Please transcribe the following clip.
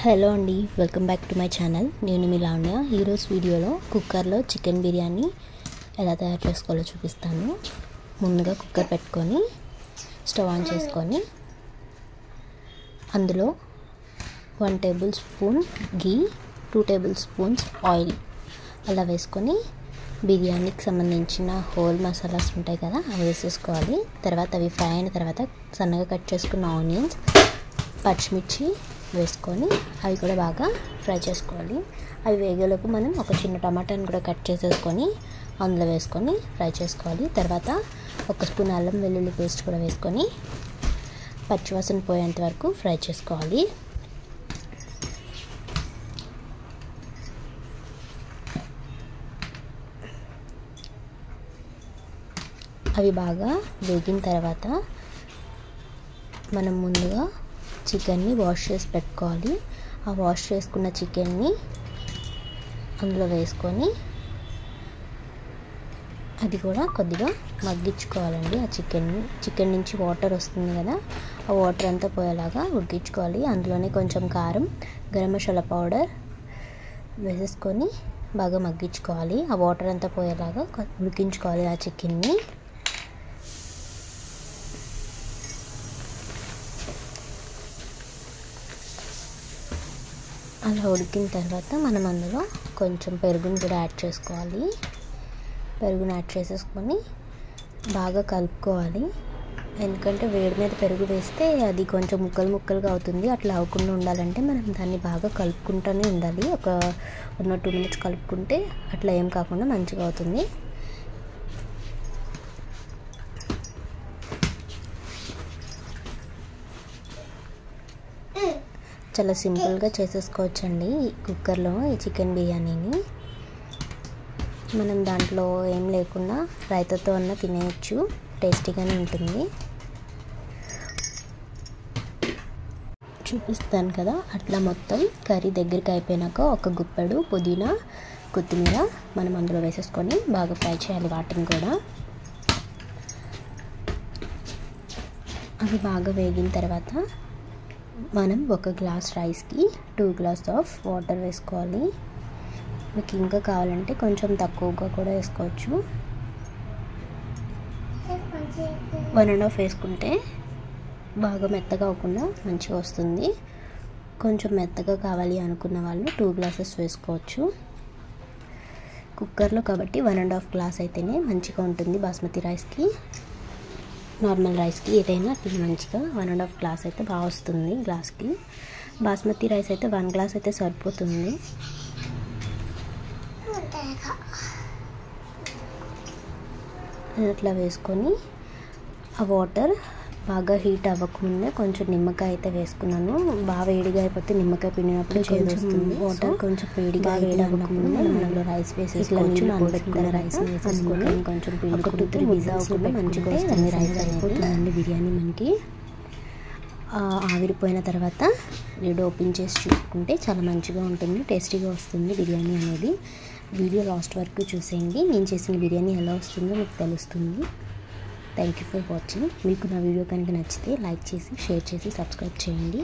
Hello అండి, welcome back to my channel. నేను మీ లావణ్య. ఈరోజు వీడియోలో కుక్కర్లో చికెన్ బిర్యానీ ఎలా తయారు చేసుకోవాలో చూపిస్తాను. ముందుగా కుక్కర్ పెట్టుకొని స్టవ్ ఆన్ చేసుకొని అందులో 1 టేబుల్ స్పూన్ గీ, 2 టేబుల్ స్పూన్స్ ఆయిల్ అలా వేసుకొని బిర్యానీకి సంబంధించిన హోల్ మసాలాస్ ఉంటాయి కదా, అవి వేసేసుకోవాలి. తర్వాత అవి ఫ్రై అయిన తర్వాత సన్నగా కట్ చేసుకున్న ఆనియన్స్, పచ్చిమిర్చి వేసుకొని అవి కూడా బాగా ఫ్రై చేసుకోవాలి. అవి వేగేలోపు మనం ఒక చిన్న టమాటాని కూడా కట్ చేసేసుకొని అందులో వేసుకొని ఫ్రై చేసుకోవాలి. తర్వాత 1 స్పూన్ అల్లం వెల్లుల్లి పేస్ట్ కూడా వేసుకొని పచ్చివాసన పోయేంత వరకు ఫ్రై చేసుకోవాలి. అవి బాగా వేగిన తర్వాత మనం ముందుగా చికెన్ని వాష్ చేసి పెట్టుకోవాలి. ఆ వాష్ చేసుకున్న చికెన్ని అందులో వేసుకొని అది కూడా కొద్దిగా మగ్గించుకోవాలండి. ఆ చికెన్ నుంచి వాటర్ వస్తుంది కదా, ఆ వాటర్ అంతా పోయేలాగా ఉడికించుకోవాలి. అందులోనే కొంచెం కారం, గరం మసాలా పౌడర్ వేసేసుకొని బాగా మగ్గించుకోవాలి. ఆ వాటర్ అంతా పోయేలాగా ఉడికించుకోవాలి ఆ చికెన్ని. అలా ఉడికిన తర్వాత మనం అందులో కొంచెం పెరుగుని కూడా యాడ్ చేసుకోవాలి. పెరుగుని యాడ్ చేసేసుకొని బాగా కలుపుకోవాలి. ఎందుకంటే వేడి మీద పెరుగు వేస్తే అది కొంచెం ముక్కలుగా అవుతుంది. అట్లా అవ్వకుండా ఉండాలంటే మనం దాన్ని బాగా కలుపుకుంటూనే ఉండాలి. ఒక 1 or 2 minutes కలుపుకుంటే అట్లా ఏం కాకుండా మంచిగా అవుతుంది. చాలా సింపుల్గా చేసేసుకోవచ్చండి కుక్కర్లో ఈ చికెన్ బిర్యానీని. మనం దాంట్లో ఏం లేకుండా రైతాతో అన్న తినేయచ్చు, టేస్టీగానే ఉంటుంది. చూపిస్తాను కదా. అట్లా మొత్తం కర్రీ దగ్గరికి అయిపోయినాక ఒక గుప్పెడు పుదీనా, కొత్తిమీర మనం అందులో వేసేసుకొని బాగా ఫ్రై చేయాలి వాటిని కూడా. అవి బాగా వేగిన తర్వాత మనం 1 గ్లాస్ రైస్కి 2 గ్లాస్ ఆఫ్ వాటర్ వేసుకోవాలి. మీకు ఇంకా కావాలంటే కొంచెం తక్కువగా కూడా వేసుకోవచ్చు. 1.5 వేసుకుంటే బాగా మెత్తగా అవ్వకుండా మంచిగా వస్తుంది. కొంచెం మెత్తగా కావాలి అనుకున్న వాళ్ళు 2 గ్లాసెస్ వేసుకోవచ్చు. కుక్కర్లో కాబట్టి 1.5 గ్లాస్ అయితేనే మంచిగా ఉంటుంది. బాస్మతి రైస్కి, నార్మల్ రైస్కి ఏదైనా అట్లా మంచిగా 1.5 గ్లాస్ అయితే బాగా వస్తుంది గ్లాస్కి. బాస్మతి రైస్ అయితే 1 గ్లాస్ అయితే సరిపోతుంది. అట్లా వేసుకొని ఆ వాటర్ బాగా హీట్ అవ్వకముందే కొంచెం నిమ్మకాయ అయితే వేసుకున్నాను. బాగా వేడిగా అయిపోతే నిమ్మకాయ పిండినప్పుడు చేదు వస్తుంది. వాటర్ కొంచెం వేడిగా అవ్వకముందే మనం రైస్ వేసేసుకోవచ్చు. నానబెట్టుకున్న రైస్ వేసేసుకొని కొంచెం పిండి 2, 3 విజిల్స్ అవ్వకుండా మంచిగా వస్తుంది రైస్ అయిపోతుందండి బిర్యానీ మనకి. ఆవిరిపోయిన తర్వాత లిడ్ ఓపెన్ చేసి చూసుకుంటే చాలా మంచిగా ఉంటుంది, టేస్టీగా వస్తుంది బిర్యానీ అనేది. వీడియో లాస్ట్ వరకు చూసేయండి. నేను చేసిన బిర్యానీ ఎలా వస్తుందో మీకు తెలుస్తుంది. Thank you for watching. మీకు నా వీడియో కనుక నచ్చితే లైక్ చేసి, షేర్ చేసి, సబ్స్క్రైబ్ చేయండి.